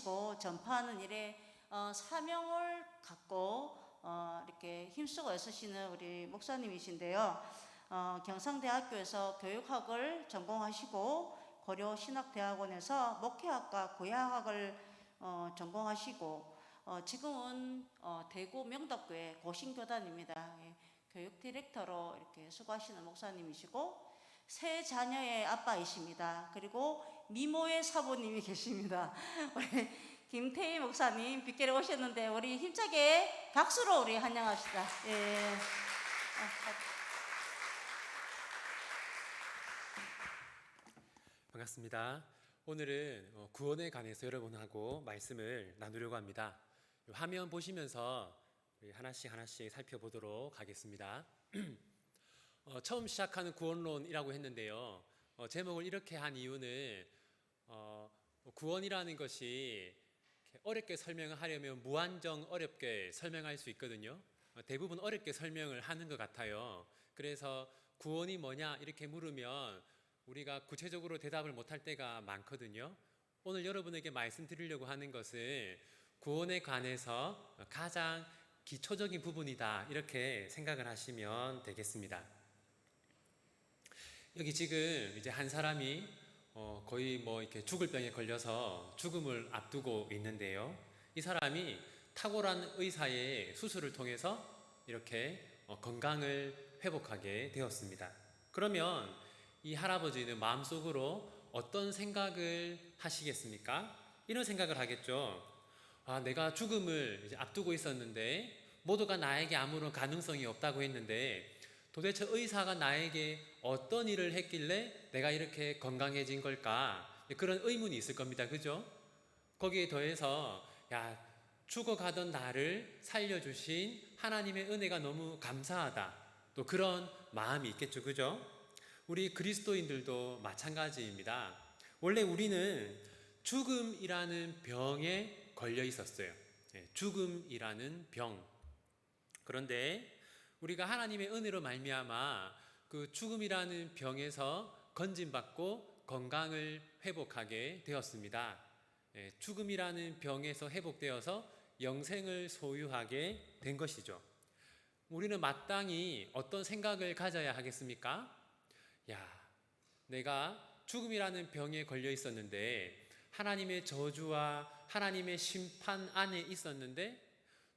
알리시고 전파하는 일에 사명을 갖고 이렇게 힘쓰고 애쓰시는 우리 목사님이신데요. 경상대학교에서 교육학을 전공하시고 고려신학대학원에서 목회학과 구약학을 전공하시고 지금은 대구 명덕교회 고신교단입니다. 예, 교육 디렉터로 이렇게 수고하시는 목사님이시고 세 자녀의 아빠이십니다. 그리고 미모의 사모님이 계십니다. 우리 김태희 목사님 빗길에 오셨는데 우리 힘차게 박수로 우리 환영합시다. 예. 반갑습니다. 오늘은 구원에 관해서 여러분하고 말씀을 나누려고 합니다. 화면 보시면서 하나씩 살펴보도록 하겠습니다. 처음 시작하는 구원론이라고 했는데요. 제목을 이렇게 한 이유는 구원이라는 것이 어렵게 설명을 하려면 무한정 어렵게 설명할 수 있거든요. 대부분 어렵게 설명을 하는 것 같아요. 그래서 구원이 뭐냐 이렇게 물으면 우리가 구체적으로 대답을 못할 때가 많거든요. 오늘 여러분에게 말씀드리려고 하는 것은 구원에 관해서 가장 기초적인 부분이다 이렇게 생각을 하시면 되겠습니다. 여기 지금 이제 한 사람이 거의 이렇게 죽을 병에 걸려서 죽음을 앞두고 있는데요. 이 사람이 탁월한 의사의 수술을 통해서 이렇게 건강을 회복하게 되었습니다. 그러면 이 할아버지는 마음속으로 어떤 생각을 하시겠습니까? 이런 생각을 하겠죠. 내가 죽음을 이제 앞두고 있었는데 모두가 나에게 아무런 가능성이 없다고 했는데 도대체 의사가 나에게 어떤 일을 했길래 내가 이렇게 건강해진 걸까? 그런 의문이 있을 겁니다. 그죠? 거기에 더해서 죽어가던 나를 살려주신 하나님의 은혜가 너무 감사하다. 또 그런 마음이 있겠죠. 그죠? 우리 그리스도인들도 마찬가지입니다. 원래 우리는 죽음이라는 병에 걸려 있었어요. 죽음이라는 병. 그런데 우리가 하나님의 은혜로 말미암아 그 죽음이라는 병에서 건진받고 건강을 회복하게 되었습니다. 죽음이라는 병에서 회복되어서 영생을 소유하게 된 것이죠. 우리는 마땅히 어떤 생각을 가져야 하겠습니까? 내가 죽음이라는 병에 걸려 있었는데 하나님의 저주와 하나님의 심판 안에 있었는데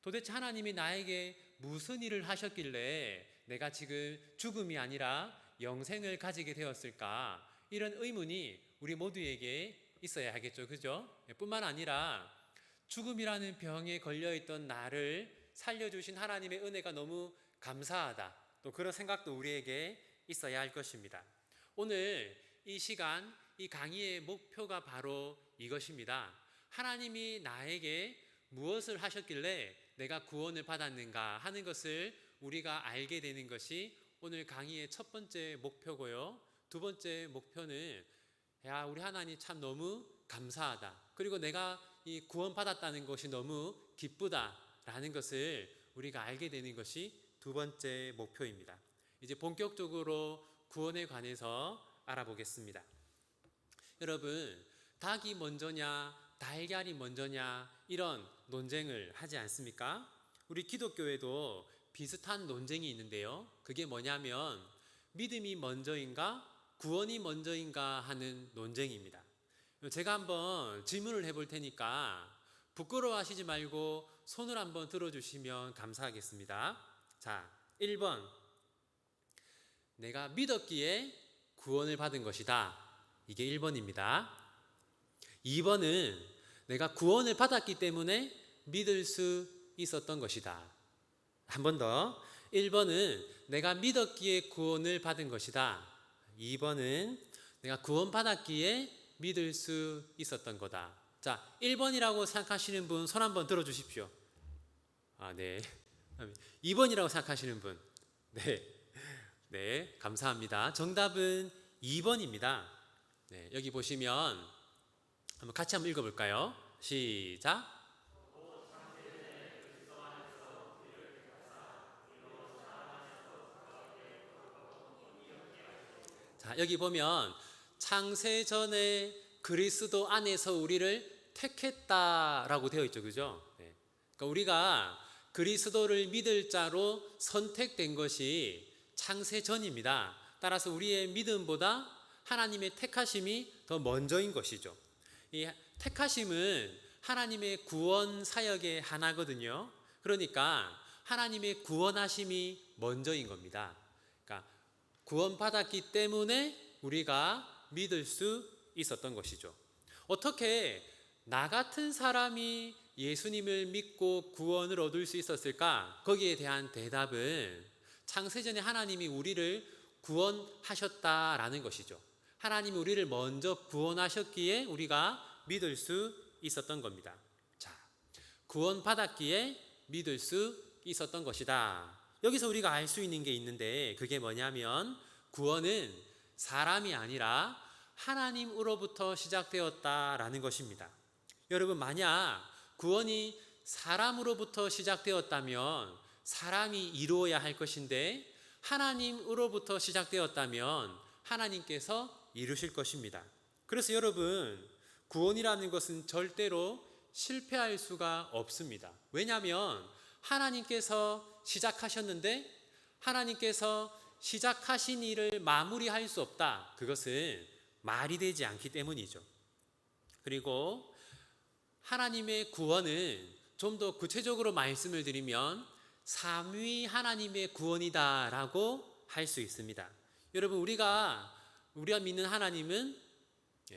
도대체 하나님이 나에게 무슨 일을 하셨길래 내가 지금 죽음이 아니라 영생을 가지게 되었을까? 이런 의문이 우리 모두에게 있어야 하겠죠. 그죠? 뿐만 아니라 죽음이라는 병에 걸려있던 나를 살려주신 하나님의 은혜가 너무 감사하다. 또 그런 생각도 우리에게 있어야 할 것입니다. 오늘 이 시간, 이 강의의 목표가 바로 이것입니다. 하나님이 나에게 무엇을 하셨길래 내가 구원을 받았는가 하는 것을 우리가 알게 되는 것이 오늘 강의의 첫 번째 목표고요. 두 번째 목표는 우리 하나님 참 너무 감사하다. 그리고 내가 이 구원 받았다는 것이 너무 기쁘다라는 것을 우리가 알게 되는 것이 두 번째 목표입니다. 이제 본격적으로 구원에 관해서 알아보겠습니다. 여러분, 닭이 먼저냐 달걀이 먼저냐 이런 논쟁을 하지 않습니까? 우리 기독교에도 비슷한 논쟁이 있는데요. 그게 뭐냐면 믿음이 먼저인가 구원이 먼저인가 하는 논쟁입니다. 제가 한번 질문을 해볼 테니까 부끄러워하시지 말고 손을 한번 들어주시면 감사하겠습니다. 자, 1번 내가 믿었기에 구원을 받은 것이다. 이게 1번입니다. 2번은 내가 구원을 받았기 때문에 믿을 수 있었던 것이다. 한 번 더. 1번은 내가 믿었기에 구원을 받은 것이다. 2번은 내가 구원받았기에 믿을 수 있었던 거다. 자, 1번이라고 생각하시는 분 손 한번 들어주십시오. 네. 2번이라고 생각하시는 분. 네, 감사합니다. 정답은 2번입니다. 네, 여기 보시면 같이 한번 읽어볼까요? 시작. 자, 여기 보면 창세 전에 그리스도 안에서 우리를 택했다라고 되어 있죠, 그죠? 네. 그러니까 우리가 그리스도를 믿을 자로 선택된 것이 창세 전입니다. 따라서 우리의 믿음보다 하나님의 택하심이 더 먼저인 것이죠. 이 택하심은 하나님의 구원 사역의 하나거든요. 그러니까 하나님의 구원하심이 먼저인 겁니다. 그러니까 구원받았기 때문에 우리가 믿을 수 있었던 것이죠. 어떻게 나 같은 사람이 예수님을 믿고 구원을 얻을 수 있었을까? 거기에 대한 대답은 창세전에 하나님이 우리를 구원하셨다라는 것이죠. 하나님이 우리를 먼저 구원하셨기에 우리가 믿을 수 있었던 겁니다. 자, 구원받았기에 믿을 수 있었던 것이다. 여기서 우리가 알 수 있는 게 있는데 그게 뭐냐면 구원은 사람이 아니라 하나님으로부터 시작되었다라는 것입니다. 여러분, 만약 구원이 사람으로부터 시작되었다면 사람이 이루어야 할 것인데 하나님으로부터 시작되었다면 하나님께서 이루실 것입니다. 그래서 여러분, 구원이라는 것은 절대로 실패할 수가 없습니다. 왜냐하면 하나님께서 시작하셨는데 하나님께서 시작하신 일을 마무리할 수 없다. 그것은 말이 되지 않기 때문이죠. 그리고 하나님의 구원은 좀 더 구체적으로 말씀을 드리면 삼위 하나님의 구원이다라고 할 수 있습니다. 여러분, 우리가 믿는 하나님은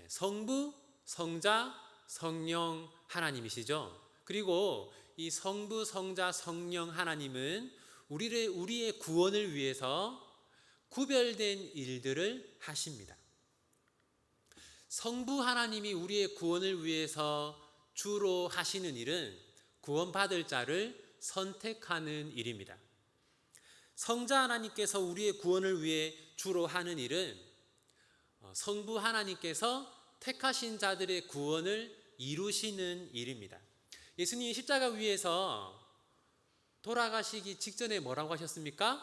성부, 성자, 성령 하나님이시죠. 그리고 이 성부, 성자, 성령 하나님은 우리의 구원을 위해서 구별된 일들을 하십니다. 성부 하나님이 우리의 구원을 위해서 주로 하시는 일은 구원받을 자를 선택하는 일입니다. 성자 하나님께서 우리의 구원을 위해 주로 하는 일은 성부 하나님께서 택하신 자들의 구원을 이루시는 일입니다. 예수님이 십자가 위에서 돌아가시기 직전에 뭐라고 하셨습니까?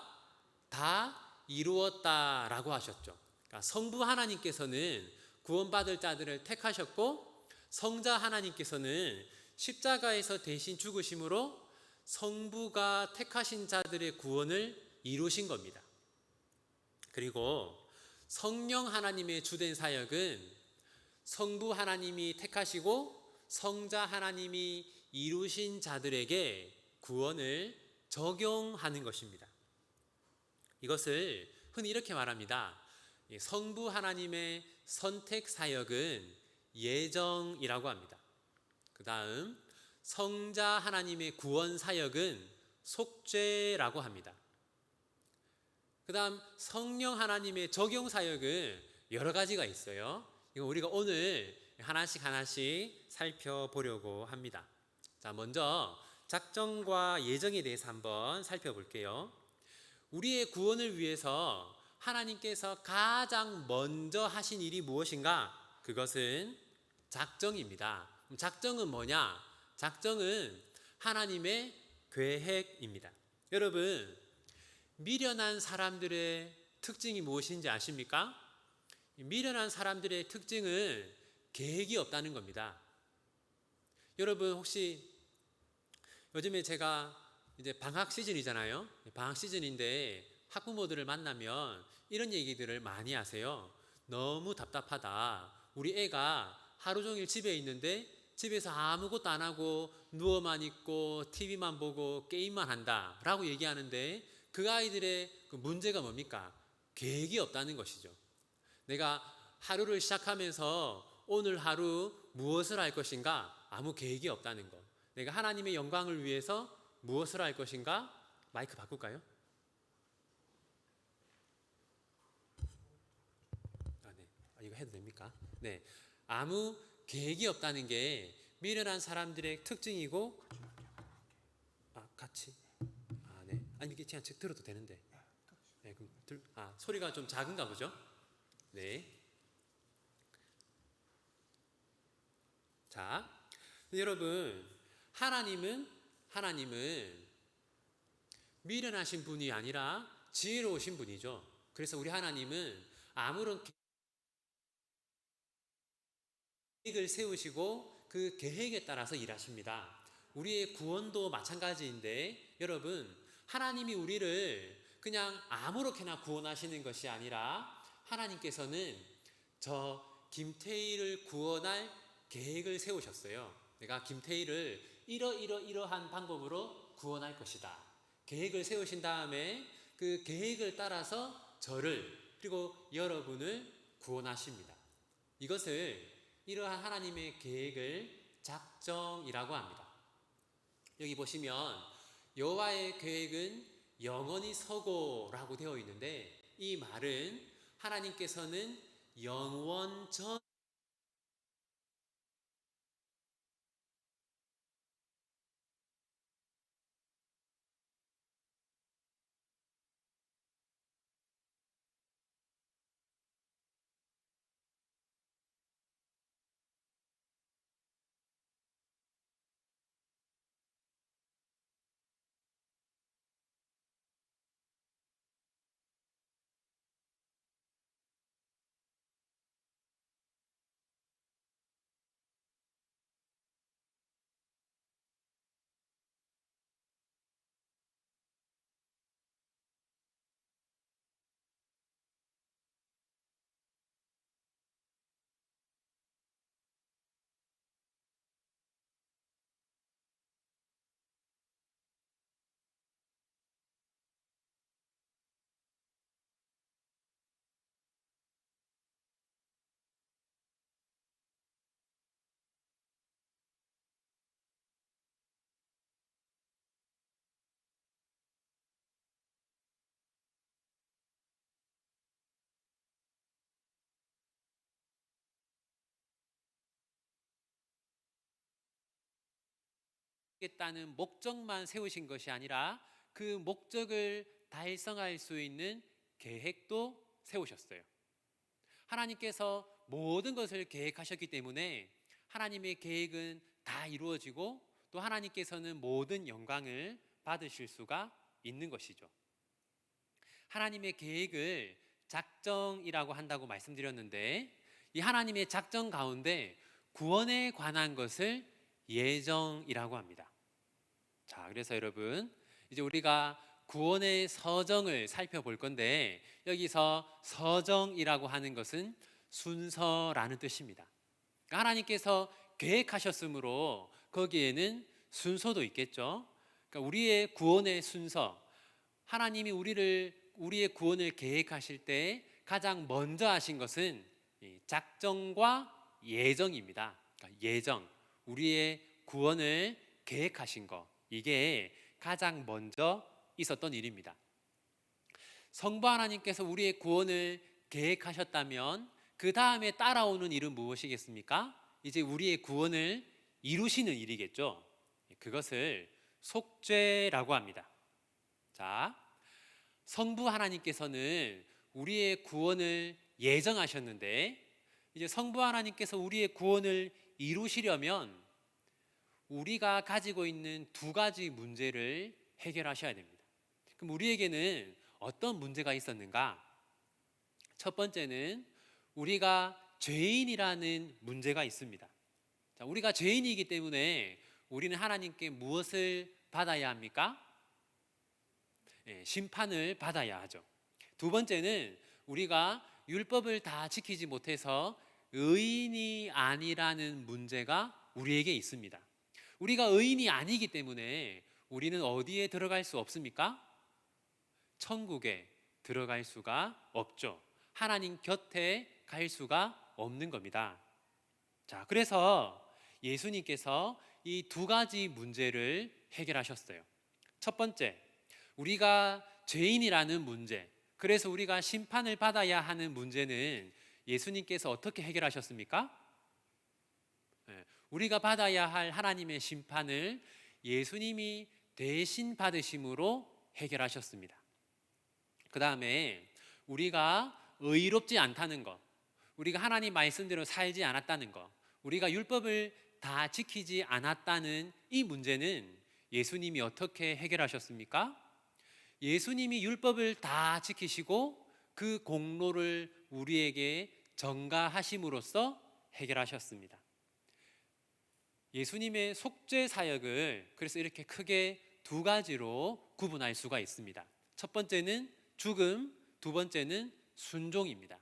다 이루었다라고 하셨죠. 그러니까 성부 하나님께서는 구원받을 자들을 택하셨고 성자 하나님께서는 십자가에서 대신 죽으심으로 성부가 택하신 자들의 구원을 이루신 겁니다. 그리고 성령 하나님의 주된 사역은 성부 하나님이 택하시고 성자 하나님이 이루신 자들에게 구원을 적용하는 것입니다. 이것을 흔히 이렇게 말합니다. 성부 하나님의 선택 사역은 예정이라고 합니다. 그 다음 성자 하나님의 구원 사역은 속죄라고 합니다. 그 다음 성령 하나님의 적용 사역은 여러 가지가 있어요. 이거 우리가 오늘 하나씩 살펴보려고 합니다. 자, 먼저 작정과 예정에 대해서 한번 살펴볼게요. 우리의 구원을 위해서 하나님께서 가장 먼저 하신 일이 무엇인가? 그것은 작정입니다. 작정은 뭐냐? 작정은 하나님의 계획입니다. 여러분, 미련한 사람들의 특징이 무엇인지 아십니까? 미련한 사람들의 특징은 계획이 없다는 겁니다. 여러분, 혹시 요즘에 제가 이제 방학 시즌이잖아요. 방학 시즌인데 학부모들을 만나면 이런 얘기들을 많이 하세요. 너무 답답하다. 우리 애가 하루 종일 집에 있는데 집에서 아무것도 안 하고 누워만 있고 TV만 보고 게임만 한다 라고 얘기하는데 그 아이들의 그 문제가 뭡니까? 계획이 없다는 것이죠. 내가 하루를 시작하면서 오늘 하루 무엇을 할 것인가? 아무 계획이 없다는 것. 내가 하나님의 영광을 위해서 무엇을 할 것인가? 마이크 바꿀까요? 네. 이거 해도 됩니까? 네. 아무 계획이 없다는 게 미련한 사람들의 특징이고, 같이. 네. 아니, 이게 그냥 들어도 되는데. 네, 그럼 소리가 좀 작은가 보죠? 네. 자, 여러분, 하나님은 미련하신 분이 아니라 지혜로우신 분이죠. 그래서 우리 하나님은 아무런 계획을 세우시고 그 계획에 따라서 일하십니다. 우리의 구원도 마찬가지인데 여러분, 하나님이 우리를 그냥 아무렇게나 구원하시는 것이 아니라 하나님께서는 저 김태희를 구원할 계획을 세우셨어요. 내가 김태희를 이러한 방법으로 구원할 것이다. 계획을 세우신 다음에 그 계획을 따라서 저를 그리고 여러분을 구원하십니다. 이것을 이러한 하나님의 계획을 작정이라고 합니다. 여기 보시면 여호와의 계획은 영원히 서고라고 되어 있는데 이 말은 하나님께서는 영원전 겠다는 목적만 세우신 것이 아니라 그 목적을 달성할 수 있는 계획도 세우셨어요. 하나님께서 모든 것을 계획하셨기 때문에 하나님의 계획은 다 이루어지고 또 하나님께서는 모든 영광을 받으실 수가 있는 것이죠. 하나님의 계획을 작정이라고 한다고 말씀드렸는데 이 하나님의 작정 가운데 구원에 관한 것을 예정이라고 합니다. 자, 그래서 여러분 이제 우리가 구원의 서정을 살펴볼 건데 여기서 서정이라고 하는 것은 순서라는 뜻입니다. 그러니까 하나님께서 계획하셨으므로 거기에는 순서도 있겠죠. 그러니까 우리의 구원의 순서, 하나님이 우리의 구원을 계획하실 때 가장 먼저 하신 것은 작정과 예정입니다. 그러니까 예정, 우리의 구원을 계획하신 것, 이게 가장 먼저 있었던 일입니다. 성부 하나님께서 우리의 구원을 계획하셨다면 그 다음에 따라오는 일은 무엇이겠습니까? 이제 우리의 구원을 이루시는 일이겠죠. 그것을 속죄라고 합니다. 자, 성부 하나님께서는 우리의 구원을 예정하셨는데 이제 성부 하나님께서 우리의 구원을 이루시려면 우리가 가지고 있는 두 가지 문제를 해결하셔야 됩니다. 그럼 우리에게는 어떤 문제가 있었는가? 첫 번째는 우리가 죄인이라는 문제가 있습니다. 자, 우리가 죄인이기 때문에 우리는 하나님께 무엇을 받아야 합니까? 심판을 받아야 하죠. 두 번째는 우리가 율법을 다 지키지 못해서 의인이 아니라는 문제가 우리에게 있습니다. 우리가 의인이 아니기 때문에 우리는 어디에 들어갈 수 없습니까? 천국에 들어갈 수가 없죠. 하나님 곁에 갈 수가 없는 겁니다. 자, 그래서 예수님께서 이 두 가지 문제를 해결하셨어요. 첫 번째, 우리가 죄인이라는 문제, 그래서 우리가 심판을 받아야 하는 문제는 예수님께서 어떻게 해결하셨습니까? 우리가 받아야 할 하나님의 심판을 예수님이 대신 받으심으로 해결하셨습니다. 그 다음에 우리가 의롭지 않다는 것, 우리가 하나님 말씀대로 살지 않았다는 것, 우리가 율법을 다 지키지 않았다는 이 문제는 예수님이 어떻게 해결하셨습니까? 예수님이 율법을 다 지키시고 그 공로를 우리에게 전가하심으로써 해결하셨습니다. 예수님의 속죄 사역을 그래서 이렇게 크게 두 가지로 구분할 수가 있습니다. 첫 번째는 죽음, 두 번째는 순종입니다.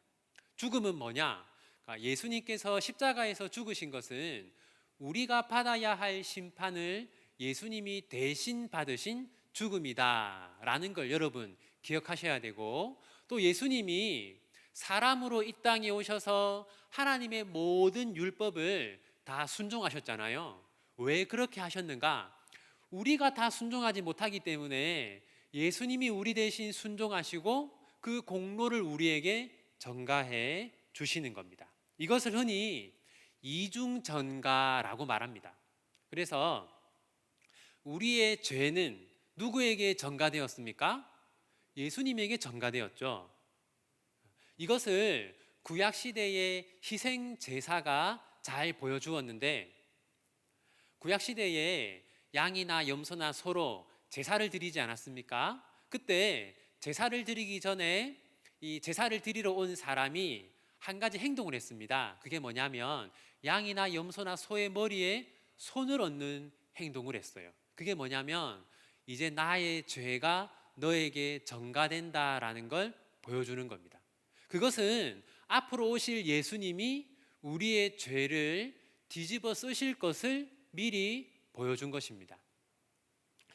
죽음은 뭐냐? 그러니까 예수님께서 십자가에서 죽으신 것은 우리가 받아야 할 심판을 예수님이 대신 받으신 죽음이다 라는 걸 여러분 기억하셔야 되고, 또 예수님이 사람으로 이 땅에 오셔서 하나님의 모든 율법을 다 순종하셨잖아요. 왜 그렇게 하셨는가? 우리가 다 순종하지 못하기 때문에 예수님이 우리 대신 순종하시고 그 공로를 우리에게 전가해 주시는 겁니다. 이것을 흔히 이중전가라고 말합니다. 그래서 우리의 죄는 누구에게 전가되었습니까? 예수님에게 전가되었죠. 이것을 구약 시대의 희생 제사가 잘 보여주었는데, 구약 시대에 양이나 염소나 소로 제사를 드리지 않았습니까? 그때 제사를 드리기 전에 이 제사를 드리러 온 사람이 한 가지 행동을 했습니다. 그게 뭐냐면 양이나 염소나 소의 머리에 손을 얹는 행동을 했어요. 그게 뭐냐면 이제 나의 죄가 너에게 전가된다라는 걸 보여주는 겁니다. 그것은 앞으로 오실 예수님이 우리의 죄를 뒤집어 쓰실 것을 미리 보여준 것입니다.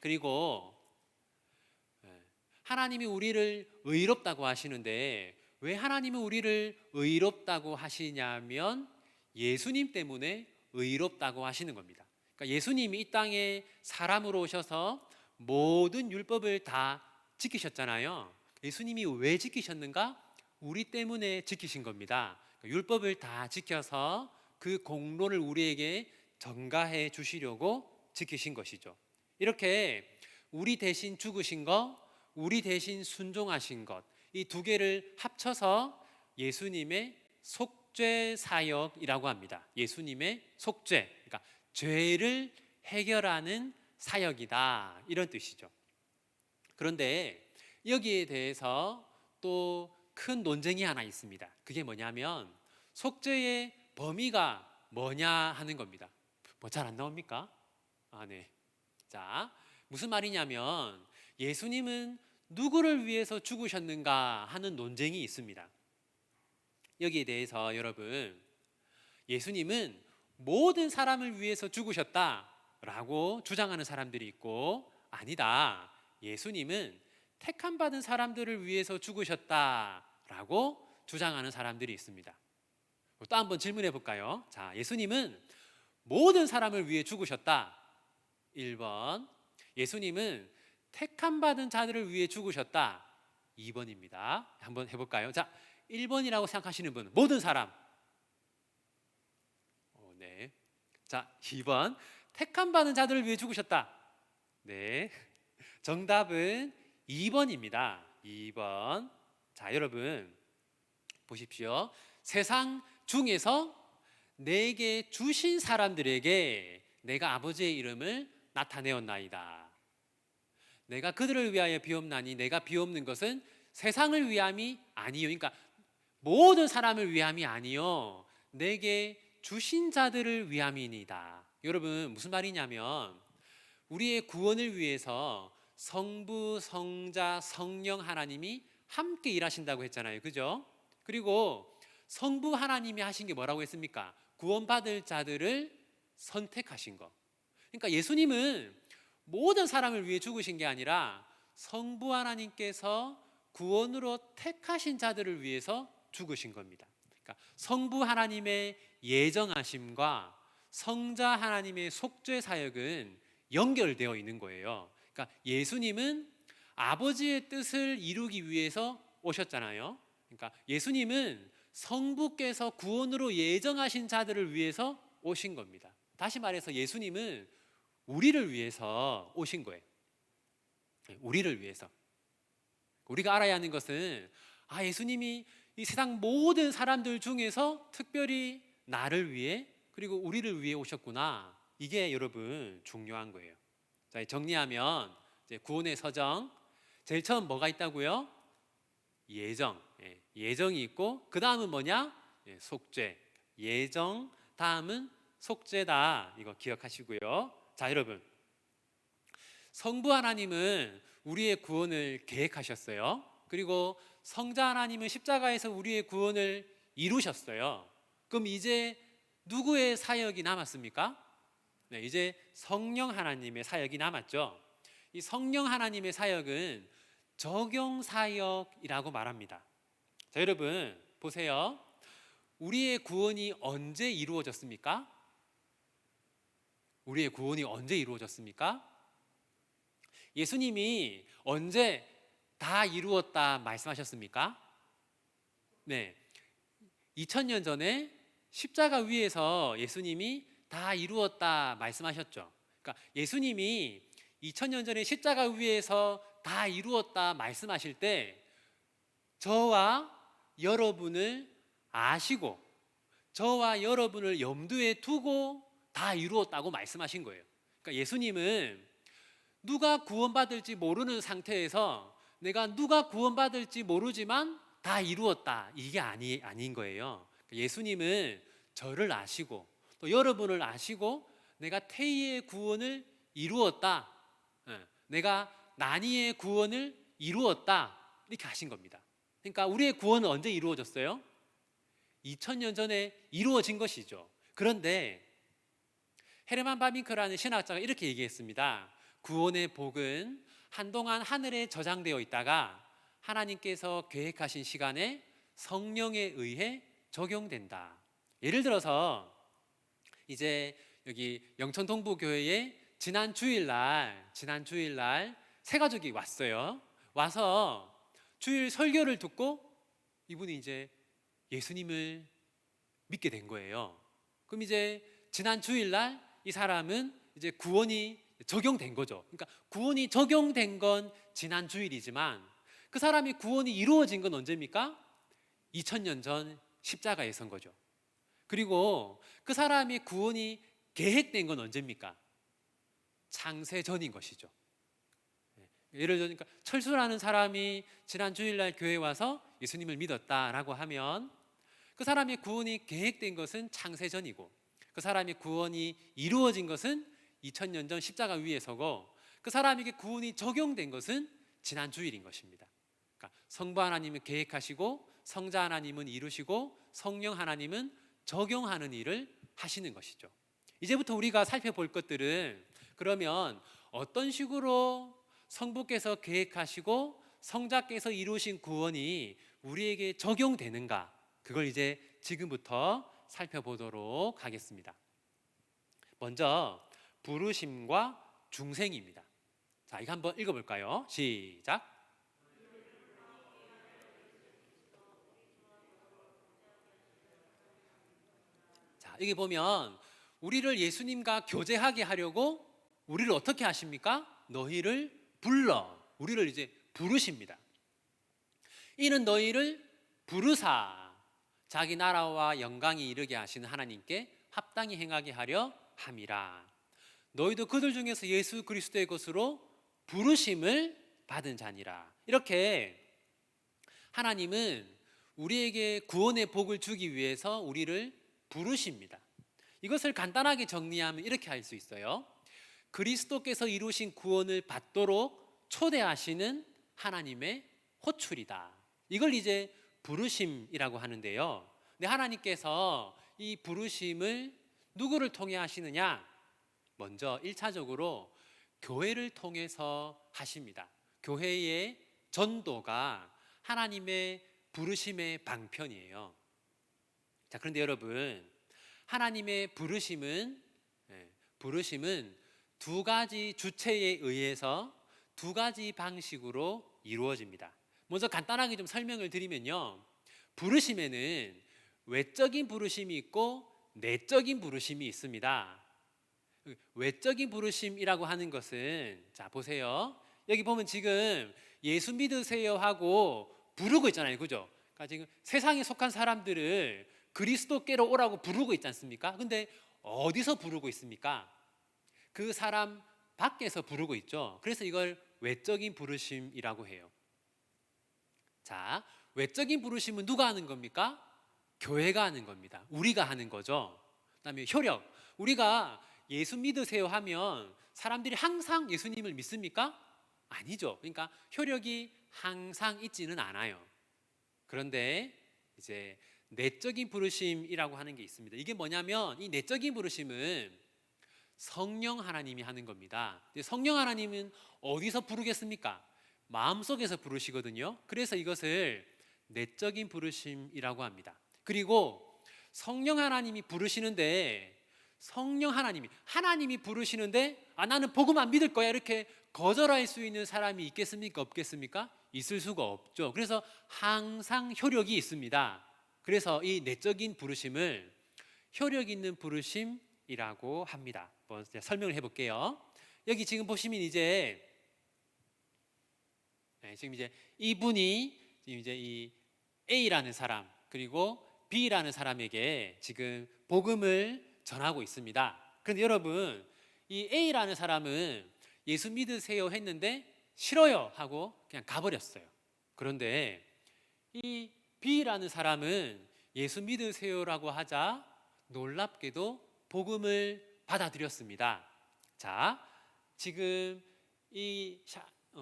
그리고 하나님이 우리를 의롭다고 하시는데, 왜 하나님은 우리를 의롭다고 하시냐면 예수님 때문에 의롭다고 하시는 겁니다. 그러니까 예수님이 이 땅에 사람으로 오셔서 모든 율법을 다 지키셨잖아요. 예수님이 왜 지키셨는가? 우리 때문에 지키신 겁니다. 율법을 다 지켜서 그 공로를 우리에게 전가해 주시려고 지키신 것이죠. 이렇게 우리 대신 죽으신 것, 우리 대신 순종하신 것, 이 두 개를 합쳐서 예수님의 속죄 사역이라고 합니다. 예수님의 속죄, 그러니까 죄를 해결하는 사역이다, 이런 뜻이죠. 그런데 여기에 대해서 또 큰 논쟁이 하나 있습니다. 그게 뭐냐면 속죄의 범위가 뭐냐 하는 겁니다. 뭐 잘 안 나옵니까? 네. 자, 무슨 말이냐면 예수님은 누구를 위해서 죽으셨는가 하는 논쟁이 있습니다. 여기에 대해서 여러분, 예수님은 모든 사람을 위해서 죽으셨다라고 주장하는 사람들이 있고, 아니다, 예수님은 택함 받은 사람들을 위해서 죽으셨다라고 주장하는 사람들이 있습니다. 또 한번 질문해 볼까요? 자, 예수님은 모든 사람을 위해 죽으셨다. 1번. 예수님은 택함 받은 자들을 위해 죽으셨다. 2번입니다. 한번 해볼까요? 자, 1번이라고 생각하시는 분, 모든 사람. 네. 자, 2번. 택함 받은 자들을 위해 죽으셨다. 네. 정답은 2번입니다. 2번. 자, 여러분 보십시오. 세상 중에서 내게 주신 사람들에게 내가 아버지의 이름을 나타내었나이다. 내가 그들을 위하여 비옵나니 내가 비옵는 것은 세상을 위함이 아니요. 그러니까 모든 사람을 위함이 아니요, 내게 주신 자들을 위함이니이다. 여러분 무슨 말이냐면 우리의 구원을 위해서 성부, 성자, 성령 하나님이 함께 일하신다고 했잖아요. 그죠? 그리고 성부 하나님이 하신 게 뭐라고 했습니까? 구원받을 자들을 선택하신 거. 그러니까 예수님은 모든 사람을 위해 죽으신 게 아니라 성부 하나님께서 구원으로 택하신 자들을 위해서 죽으신 겁니다. 그러니까 성부 하나님의 예정하심과 성자 하나님의 속죄 사역은 연결되어 있는 거예요. 그러니까 예수님은 아버지의 뜻을 이루기 위해서 오셨잖아요. 그러니까 예수님은 성부께서 구원으로 예정하신 자들을 위해서 오신 겁니다. 다시 말해서 예수님은 우리를 위해서 오신 거예요. 우리를 위해서. 우리가 알아야 하는 것은 예수님이 이 세상 모든 사람들 중에서 특별히 나를 위해 그리고 우리를 위해 오셨구나. 이게 여러분 중요한 거예요. 자, 정리하면 이제 구원의 서정, 제일 처음 뭐가 있다고요? 예정. 예정이 있고 그 다음은 뭐냐? 속죄. 예정 다음은 속죄다. 이거 기억하시고요. 자, 여러분, 성부 하나님은 우리의 구원을 계획하셨어요. 그리고 성자 하나님은 십자가에서 우리의 구원을 이루셨어요. 그럼 이제 누구의 사역이 남았습니까? 네, 이제 성령 하나님의 사역이 남았죠. 이 성령 하나님의 사역은 적용 사역이라고 말합니다. 자, 여러분 보세요. 우리의 구원이 언제 이루어졌습니까? 우리의 구원이 언제 이루어졌습니까? 예수님이 언제 다 이루었다 말씀하셨습니까? 네, 2000년 전에 십자가 위에서 예수님이 다 이루었다 말씀하셨죠. 그러니까 예수님이 2000년 전에 십자가 위에서 다 이루었다 말씀하실 때 저와 여러분을 아시고 저와 여러분을 염두에 두고 다 이루었다고 말씀하신 거예요. 그러니까 예수님은 누가 구원받을지 모르는 상태에서 내가 누가 구원받을지 모르지만 다 이루었다, 이게 아닌 거예요. 예수님은 저를 아시고 또 여러분을 아시고 내가 태희의 구원을 이루었다, 내가 난이의 구원을 이루었다, 이렇게 하신 겁니다. 그러니까 우리의 구원은 언제 이루어졌어요? 2000년 전에 이루어진 것이죠. 그런데 헤르만 바빙크라는 신학자가 이렇게 얘기했습니다. 구원의 복은 한동안 하늘에 저장되어 있다가 하나님께서 계획하신 시간에 성령에 의해 적용된다. 예를 들어서 이제 여기 영천동부교회에 지난 주일날 새 가족이 왔어요. 와서 주일 설교를 듣고 이분이 이제 예수님을 믿게 된 거예요. 그럼 이제 지난 주일날 이 사람은 이제 구원이 적용된 거죠. 그러니까 구원이 적용된 건 지난 주일이지만 그 사람이 구원이 이루어진 건 언제입니까? 2000년 전 십자가에 선 거죠. 그리고 그 사람이 구원이 계획된 건 언제입니까? 창세 전인 것이죠. 예를 들니까 철수라는 사람이 지난 주일날 교회에 와서 예수님을 믿었다라고 하면 그 사람의 구원이 계획된 것은 창세 전이고 그 사람의 구원이 이루어진 것은 2000년 전 십자가 위에 서고 그 사람에게 구원이 적용된 것은 지난 주일인 것입니다. 그러니까 성부 하나님은 계획하시고 성자 하나님은 이루시고 성령 하나님은 적용하는 일을 하시는 것이죠. 이제부터 우리가 살펴볼 것들은 그러면 어떤 식으로 성부께서 계획하시고 성자께서 이루신 구원이 우리에게 적용되는가, 그걸 이제 지금부터 살펴보도록 하겠습니다. 먼저 부르심과 중생입니다. 자, 이거 한번 읽어볼까요? 시작. 자, 여기 보면 우리를 예수님과 교제하게 하려고 우리를 어떻게 하십니까? 너희를 불러, 우리를 이제 부르십니다. 이는 너희를 부르사 자기 나라와 영광이 이르게 하시는 하나님께 합당히 행하게 하려 함이라. 너희도 그들 중에서 예수 그리스도의 것으로 부르심을 받은 자니라. 이렇게 하나님은 우리에게 구원의 복을 주기 위해서 우리를 부르십니다. 이것을 간단하게 정리하면 이렇게 할 수 있어요. 그리스도께서 이루신 구원을 받도록 초대하시는 하나님의 호출이다. 이걸 이제 부르심이라고 하는데요. 근데 하나님께서 이 부르심을 누구를 통해 하시느냐? 먼저 1차적으로 교회를 통해서 하십니다. 교회의 전도가 하나님의 부르심의 방편이에요. 자, 그런데 여러분, 하나님의 부르심은 두 가지 주체에 의해서 두 가지 방식으로 이루어집니다. 먼저 간단하게 좀 설명을 드리면요, 부르심에는 외적인 부르심이 있고 내적인 부르심이 있습니다. 외적인 부르심이라고 하는 것은, 자 보세요, 여기 보면 지금 예수 믿으세요 하고 부르고 있잖아요, 그죠? 그러니까 지금 세상에 속한 사람들을 그리스도께로 오라고 부르고 있지 않습니까? 근데 어디서 부르고 있습니까? 그 사람 밖에서 부르고 있죠. 그래서 이걸 외적인 부르심이라고 해요. 자, 외적인 부르심은 누가 하는 겁니까? 교회가 하는 겁니다. 우리가 하는 거죠. 그다음에 효력, 우리가 예수 믿으세요 하면 사람들이 항상 예수님을 믿습니까? 아니죠. 그러니까 효력이 항상 있지는 않아요. 그런데 이제 내적인 부르심이라고 하는 게 있습니다. 이게 뭐냐면 이 내적인 부르심은 성령 하나님이 하는 겁니다. 성령 하나님은 어디서 부르겠습니까? 마음속에서 부르시거든요. 그래서 이것을 내적인 부르심이라고 합니다. 그리고 성령 하나님이 부르시는데 하나님이 부르시는데 나는 복음 안 믿을 거야 이렇게 거절할 수 있는 사람이 있겠습니까? 없겠습니까? 있을 수가 없죠. 그래서 항상 효력이 있습니다. 그래서 이 내적인 부르심을 효력 있는 부르심이라고 합니다. 한번 설명을 해볼게요. 여기 지금 보시면 지금 이제 이분이 지금 이제 이 A라는 사람 그리고 B라는 사람에게 지금 복음을 전하고 있습니다. 그런데 여러분, 이 A라는 사람은 예수 믿으세요 했는데 싫어요 하고 그냥 가버렸어요. 그런데 이 B라는 사람은 예수 믿으세요라고 하자 놀랍게도 복음을 받아들였습니다. 자, 지금 이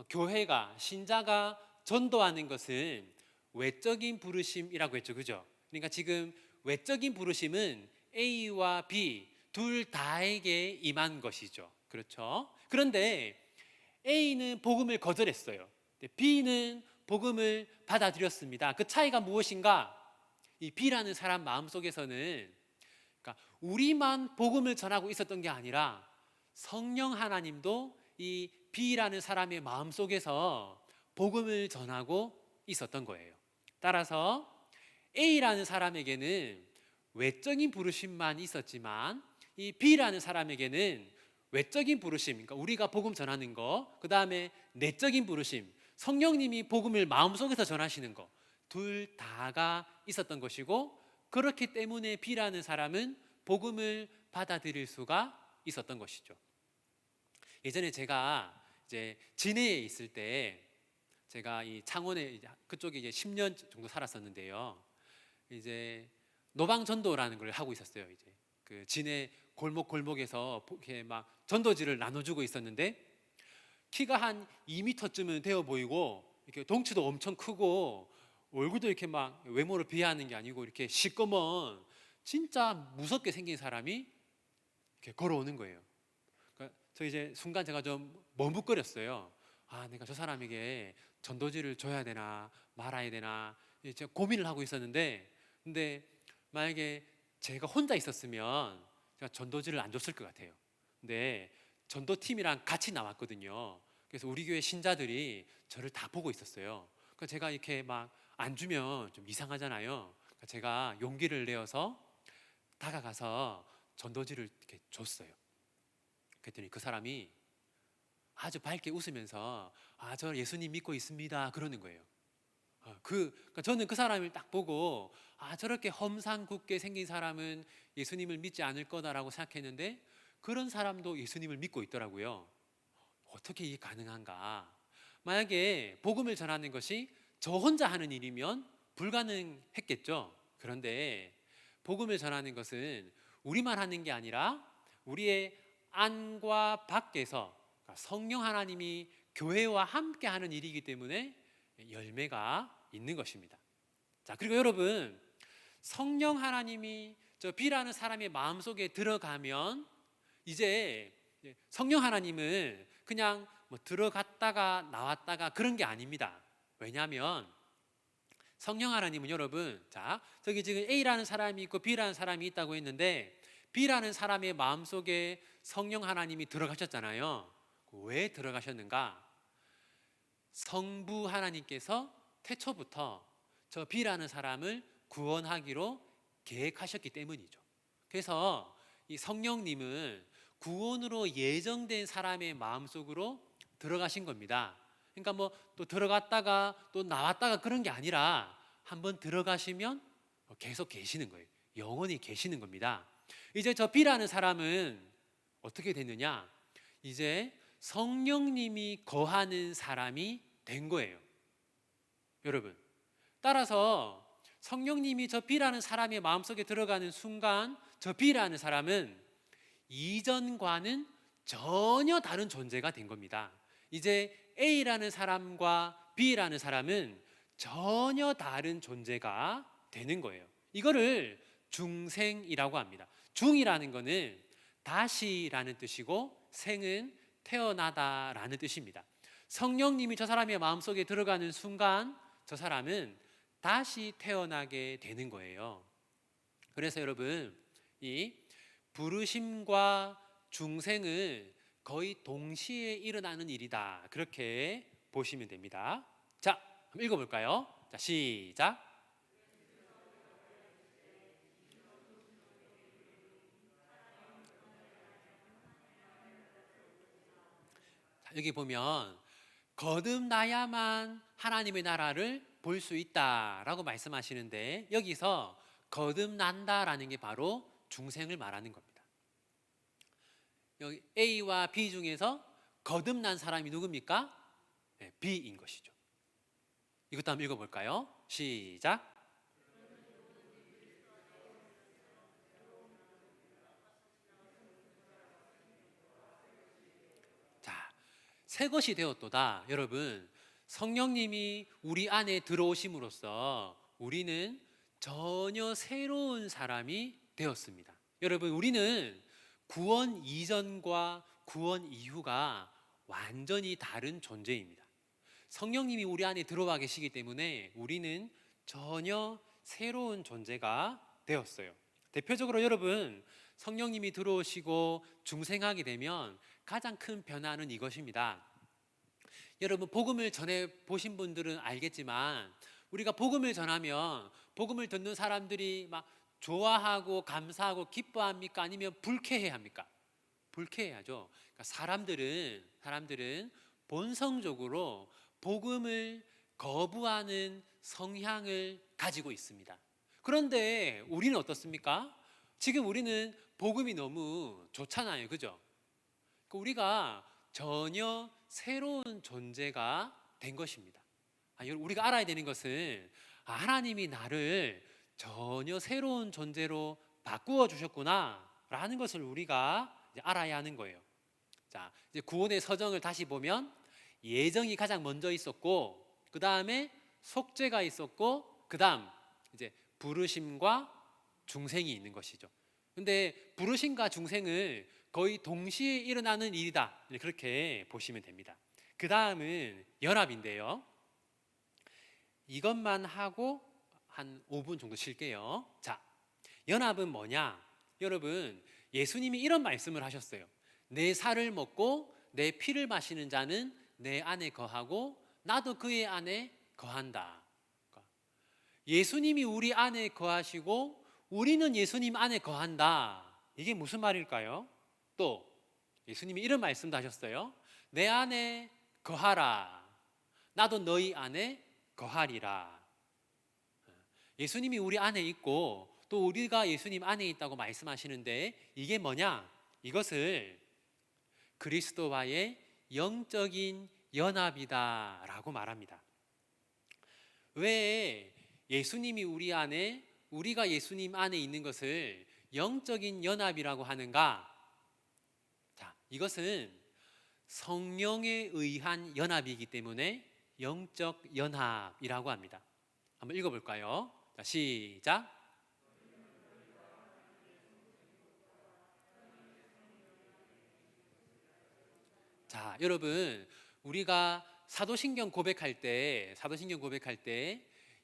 교회가 신자가 전도하는 것은 외적인 부르심이라고 했죠, 그죠? 그러니까 지금 외적인 부르심은 A와 B 둘 다에게 임한 것이죠, 그렇죠? 그런데 A는 복음을 거절했어요. B는 복음을 받아들였습니다. 그 차이가 무엇인가? 이 B라는 사람 마음속에서는 그러니까 우리만 복음을 전하고 있었던 게 아니라 성령 하나님도 이 B라는 사람의 마음속에서 복음을 전하고 있었던 거예요. 따라서 A라는 사람에게는 외적인 부르심만 있었지만 이 B라는 사람에게는 외적인 부르심, 그러니까 우리가 복음 전하는 거, 그 다음에 내적인 부르심, 성령님이 복음을 마음속에서 전하시는 거, 둘 다가 있었던 것이고, 그렇기 때문에 B라는 사람은 복음을 받아들일 수가 있었던 것이죠. 예전에 제가 이제 진해에 있을 때, 제가 이 창원에 그쪽에 이제 10년 정도 살았었는데요. 이제 노방전도라는 걸 하고 있었어요. 이제 그 진해 골목골목에서 이렇게 막 전도지를 나눠주고 있었는데 키가 한 2m쯤은 되어 보이고 이렇게 덩치도 엄청 크고 얼굴도 이렇게 막 외모를 비하하는 게 아니고 이렇게 시꺼먼 진짜 무섭게 생긴 사람이 이렇게 걸어오는 거예요. 그러니까 저 이제 순간 제가 좀 머뭇거렸어요. 내가 저 사람에게 전도지를 줘야 되나 말아야 되나 제가 고민을 하고 있었는데, 근데 만약에 제가 혼자 있었으면 제가 전도지를 안 줬을 것 같아요. 근데 전도팀이랑 같이 나왔거든요. 그래서 우리 교회 신자들이 저를 다 보고 있었어요. 그러니까 제가 이렇게 막 안 주면 좀 이상하잖아요. 그러니까 제가 용기를 내어서 다가가서 전도지를 이렇게 줬어요. 그랬더니 그 사람이 아주 밝게 웃으면서 저 예수님 믿고 있습니다 그러는 거예요. 그러니까 저는 그 사람을 딱 보고 저렇게 험상궂게 생긴 사람은 예수님을 믿지 않을 거다라고 생각했는데 그런 사람도 예수님을 믿고 있더라고요. 어떻게 이게 가능한가? 만약에 복음을 전하는 것이 저 혼자 하는 일이면 불가능했겠죠. 그런데 복음을 전하는 것은 우리만 하는 게 아니라 우리의 안과 밖에서 성령 하나님이 교회와 함께 하는 일이기 때문에 열매가 있는 것입니다. 자, 그리고 여러분, 성령 하나님이 저 B라는 사람의 마음속에 들어가면 이제 성령 하나님은 그냥 뭐 들어갔다가 나왔다가 그런 게 아닙니다. 왜냐하면 성령 하나님은 여러분, 자, 저기 지금 A라는 사람이 있고 B라는 사람이 있다고 했는데 B라는 사람의 마음속에 성령 하나님이 들어가셨잖아요. 왜 들어가셨는가? 성부 하나님께서 태초부터 저 B라는 사람을 구원하기로 계획하셨기 때문이죠. 그래서 이 성령님은 구원으로 예정된 사람의 마음속으로 들어가신 겁니다. 그러니까 뭐 또 들어갔다가 또 나왔다가 그런 게 아니라 한번 들어가시면 계속 계시는 거예요. 영원히 계시는 겁니다. 이제 저 B라는 사람은 어떻게 됐느냐? 이제 성령님이 거하는 사람이 된 거예요. 여러분, 따라서 성령님이 저 B라는 사람의 마음속에 들어가는 순간 저 B라는 사람은 이전과는 전혀 다른 존재가 된 겁니다. 이제 A라는 사람과 B라는 사람은 전혀 다른 존재가 되는 거예요. 이거를 중생이라고 합니다. 중이라는 거는 다시라는 뜻이고 생은 태어나다라는 뜻입니다. 성령님이 저 사람의 마음속에 들어가는 순간 저 사람은 다시 태어나게 되는 거예요. 그래서 여러분, 이 부르심과 중생은 거의 동시에 일어나는 일이다, 그렇게 보시면 됩니다. 자, 한번 읽어볼까요? 자, 시작. 자, 여기 보면 거듭나야만 하나님의 나라를 볼 수 있다라고 말씀하시는데, 여기서 거듭난다라는 게 바로 중생을 말하는 겁니다. 여기 A와 B 중에서 거듭난 사람이 누굽니까? 네, B인 것이죠. 이것도 한번 읽어볼까요? 시작. 자, 새 것이 되었도다. 여러분, 성령님이 우리 안에 들어오심으로써 우리는 전혀 새로운 사람이 되었습니다. 여러분, 우리는 구원 이전과 구원 이후가 완전히 다른 존재입니다. 성령님이 우리 안에 들어와 계시기 때문에 우리는 전혀 새로운 존재가 되었어요. 대표적으로 여러분, 성령님이 들어오시고 중생하게 되면 가장 큰 변화는 이것입니다. 여러분, 복음을 전해 보신 분들은 알겠지만 우리가 복음을 전하면 복음을 듣는 사람들이 막 좋아하고 감사하고 기뻐합니까? 아니면 불쾌해합니까? 불쾌해하죠. 그러니까 사람들은 본성적으로 복음을 거부하는 성향을 가지고 있습니다. 그런데 우리는 어떻습니까? 지금 우리는 복음이 너무 좋잖아요, 그죠? 우리가 전혀 새로운 존재가 된 것입니다. 우리가 알아야 되는 것은 하나님이 나를 전혀 새로운 존재로 바꾸어 주셨구나 라는 것을 우리가 이제 알아야 하는 거예요. 자, 이제 구원의 서정을 다시 보면 예정이 가장 먼저 있었고, 그 다음에 속죄가 있었고, 그 다음 이제 부르심과 중생이 있는 것이죠. 근데 부르심과 중생을 거의 동시에 일어나는 일이다, 그렇게 보시면 됩니다. 그 다음은 연합인데요. 이것만 하고 한 5분 정도 쉴게요. 자, 연합은 뭐냐? 여러분, 예수님이 이런 말씀을 하셨어요. 내 살을 먹고 내 피를 마시는 자는 내 안에 거하고 나도 그의 안에 거한다. 예수님이 우리 안에 거하시고 우리는 예수님 안에 거한다. 이게 무슨 말일까요? 또 예수님이 이런 말씀도 하셨어요. 내 안에 거하라. 나도 너희 안에 거하리라. 예수님이 우리 안에 있고 또 우리가 예수님 안에 있다고 말씀하시는데, 이게 뭐냐? 이것을 그리스도와의 영적인 연합이다라고 말합니다. 왜 예수님이 우리 안에, 우리가 예수님 안에 있는 것을 영적인 연합이라고 하는가? 자, 이것은 성령에 의한 연합이기 때문에 영적 연합이라고 합니다. 한번 읽어볼까요? 자, 시작. 자, 여러분, 우리가 사도신경 고백할 때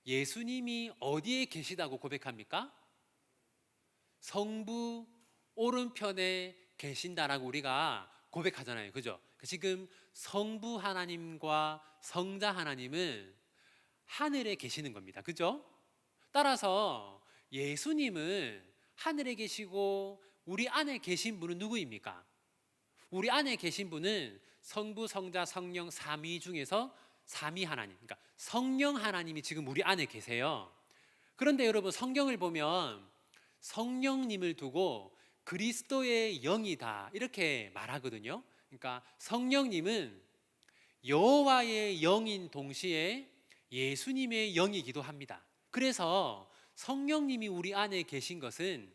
예수님이 어디에 계시다고 고백합니까? 성부 오른편에 계신다라고 우리가 고백하잖아요, 그죠? 지금 성부 하나님과 성자 하나님은 하늘에 계시는 겁니다, 그죠? 따라서 예수님은 하늘에 계시고 우리 안에 계신 분은 누구입니까? 우리 안에 계신 분은 성부, 성자, 성령 삼위 중에서 삼위 하나님, 그러니까 성령 하나님이 지금 우리 안에 계세요. 그런데 여러분, 성경을 보면 성령님을 두고 그리스도의 영이다 이렇게 말하거든요. 그러니까 성령님은 여호와의 영인 동시에 예수님의 영이기도 합니다. 그래서 성령님이 우리 안에 계신 것은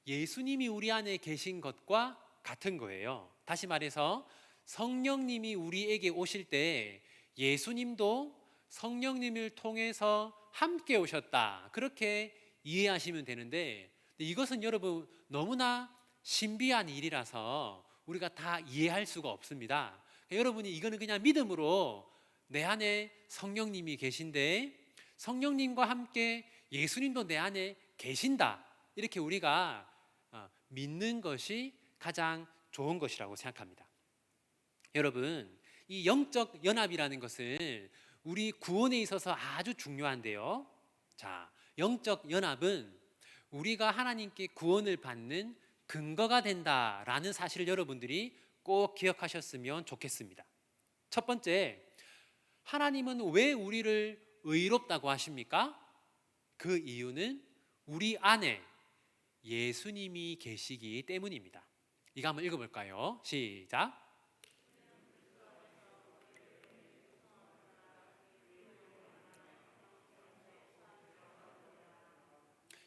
예수님이 우리 안에 계신 것과 같은 거예요. 다시 말해서 성령님이 우리에게 오실 때 예수님도 성령님을 통해서 함께 오셨다, 그렇게 이해하시면 되는데, 이것은 여러분 너무나 신비한 일이라서 우리가 다 이해할 수가 없습니다. 여러분이 이거는 그냥 믿음으로 내 안에 성령님이 계신데 성령님과 함께 예수님도 내 안에 계신다, 이렇게 우리가 믿는 것이 가장 좋은 것이라고 생각합니다. 여러분, 이 영적 연합이라는 것은 우리 구원에 있어서 아주 중요한데요. 자, 영적 연합은 우리가 하나님께 구원을 받는 근거가 된다라는 사실을 여러분들이 꼭 기억하셨으면 좋겠습니다. 첫 번째, 하나님은 왜 우리를 의롭다고 하십니까? 그 이유는 우리 안에 예수님이 계시기 때문입니다. 이거 한번 읽어볼까요? 시작.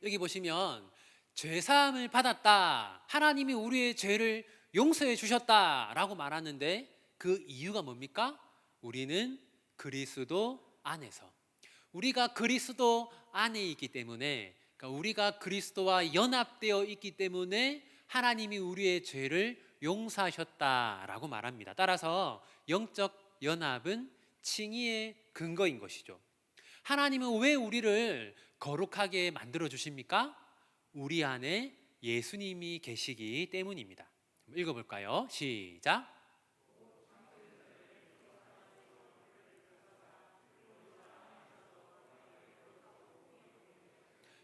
여기 보시면 죄사함을 받았다, 하나님이 우리의 죄를 용서해 주셨다라고 말하는데 그 이유가 뭡니까? 우리는 그리스도 안에서, 우리가 그리스도 안에 있기 때문에, 그러니까 우리가 그리스도와 연합되어 있기 때문에 하나님이 우리의 죄를 용서하셨다라고 말합니다. 따라서 영적 연합은 칭의의 근거인 것이죠. 하나님은 왜 우리를 거룩하게 만들어 주십니까? 우리 안에 예수님이 계시기 때문입니다. 읽어볼까요? 시작.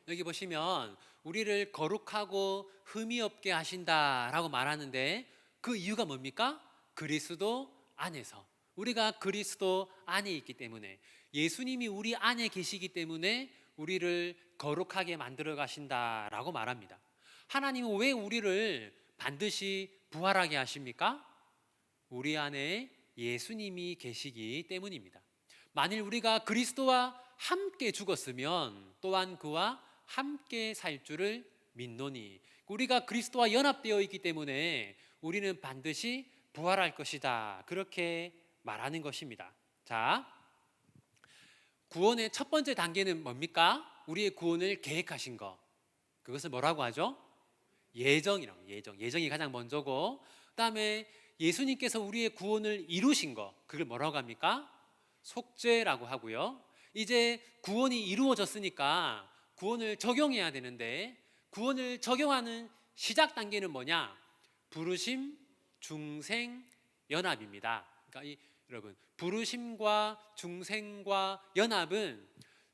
여기 보시면 우리를 거룩하고 흠이 없게 하신다라고 말하는데 그 이유가 뭡니까? 그리스도 안에서, 우리가 그리스도 안에 있기 때문에, 예수님이 우리 안에 계시기 때문에 우리를 거룩하게 만들어 가신다라고 말합니다. 하나님은 왜 우리를 반드시 부활하게 하십니까? 우리 안에 예수님이 계시기 때문입니다. 만일 우리가 그리스도와 함께 죽었으면 또한 그와 함께 살 줄을 믿노니, 우리가 그리스도와 연합되어 있기 때문에 우리는 반드시 부활할 것이다, 그렇게 말하는 것입니다. 자, 구원의 첫 번째 단계는 뭡니까? 우리의 구원을 계획하신 것, 그것을 뭐라고 하죠? 예정이라고. 예정이 가장 먼저고, 그 다음에 예수님께서 우리의 구원을 이루신 것, 그걸 뭐라고 합니까? 속죄라고 하고요. 이제 구원이 이루어졌으니까 구원을 적용해야 되는데, 구원을 적용하는 시작 단계는 뭐냐? 부르심, 중생, 연합입니다. 그러니까 여러분, 부르심과 중생과 연합은,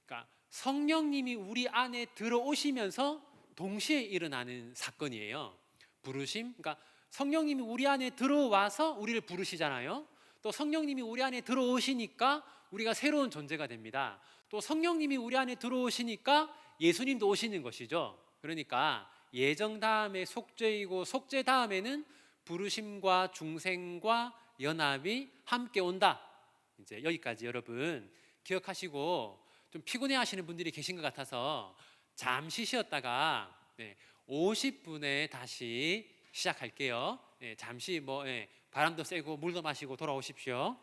그러니까 성령님이 우리 안에 들어오시면서 동시에 일어나는 사건이에요. 부르심, 그러니까 성령님이 우리 안에 들어와서 우리를 부르시잖아요. 또 성령님이 우리 안에 들어오시니까 우리가 새로운 존재가 됩니다. 또 성령님이 우리 안에 들어오시니까 예수님도 오시는 것이죠. 그러니까 예정 다음에 속죄이고, 속죄 다음에는 부르심과 중생과 연합이 함께 온다. 이제 여기까지 여러분 기억하시고, 좀 피곤해 하시는 분들이 계신 것 같아서 잠시 쉬었다가 50분에 다시 시작할게요. 잠시 바람도 쐬고 물도 마시고 돌아오십시오.